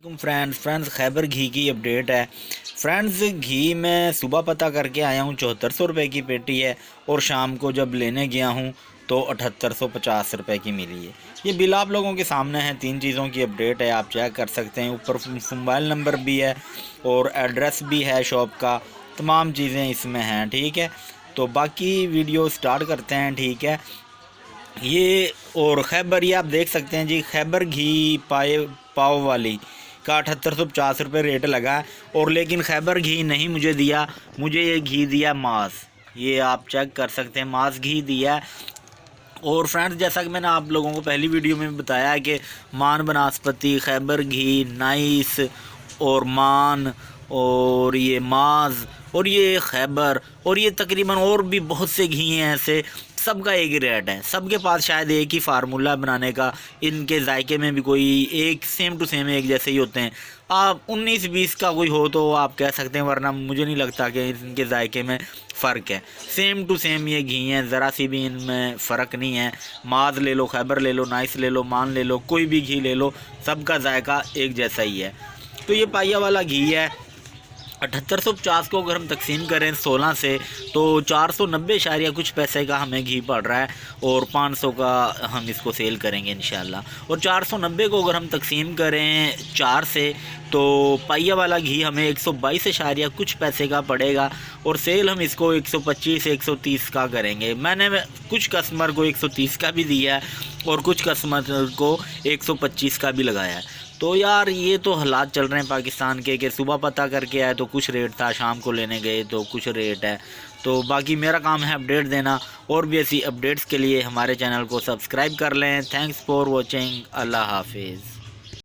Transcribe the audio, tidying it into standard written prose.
Friends Khyber घी की update है। Friends घी मैं सुबह पता करके आया हूँ 7400 रुपये की पेटी है और शाम को जब लेने गया हूँ तो 7850 रुपये की मिली है। ये बिल आप लोगों के सामने है। 3 चीज़ों की अपडेट है, आप चेक कर सकते हैं। ऊपर मोबाइल नंबर भी है और एड्रेस भी है शॉप का, तमाम चीज़ें इसमें हैं। ठीक है, तो बाकी वीडियो स्टार्ट करते हैं। ठीक है, ये और खैबर, ये आप देख सकते हैं जी, खैबर घी पाव वाली का 7850 रुपये रेट लगा है। और लेकिन खैबर घी नहीं मुझे दिया, मुझे ये घी दिया मास। ये आप चेक कर सकते हैं, मास घी दिया है। और फ्रेंड्स, जैसा कि मैंने आप लोगों को पहली वीडियो में बताया कि मान बनास्पति, खैबर घी, नाइस और मान और ये माज और ये खैबर और ये तकरीबन और भी बहुत से घी हैं ऐसे, सबका एक ही रेट है। सबके पास शायद एक ही फार्मूला बनाने का, इनके जायके में भी कोई एक सेम टू सेम एक जैसे ही होते हैं। आप 19-20 का कोई हो तो आप कह सकते हैं, वरना मुझे नहीं लगता कि इनके जायके में फ़र्क है। सेम टू सेम ये घी हैं, ज़रा सी भी इनमें फ़र्क नहीं है। माज ले लो, खैबर ले लो, नाइस ले लो, मान ले लो, कोई भी घी ले लो, सबका जायका एक जैसा ही है। तो ये पाइया वाला घी है। 7850 को अगर हम तकसीम करें 16 से तो 490 कुछ पैसे का हमें घी पड़ रहा है और 500 का हम इसको सेल करेंगे इंशाल्लाह। और 490 को अगर हम तकसीम करें 4 से तो पाइया वाला घी हमें 122 कुछ पैसे का पड़ेगा और सेल हम इसको 125 से 130 का करेंगे। मैंने कुछ कस्टमर को 130 का भी दिया है और कुछ कस्टमर को 125 का भी लगाया है। तो यार ये तो हालात चल रहे हैं पाकिस्तान के कि सुबह पता करके आए तो कुछ रेट था, शाम को लेने गए तो कुछ रेट है। तो बाकी मेरा काम है अपडेट देना, और भी ऐसी अपडेट्स के लिए हमारे चैनल को सब्सक्राइब कर लें। Thanks for watching. अल्लाह हाफिज़।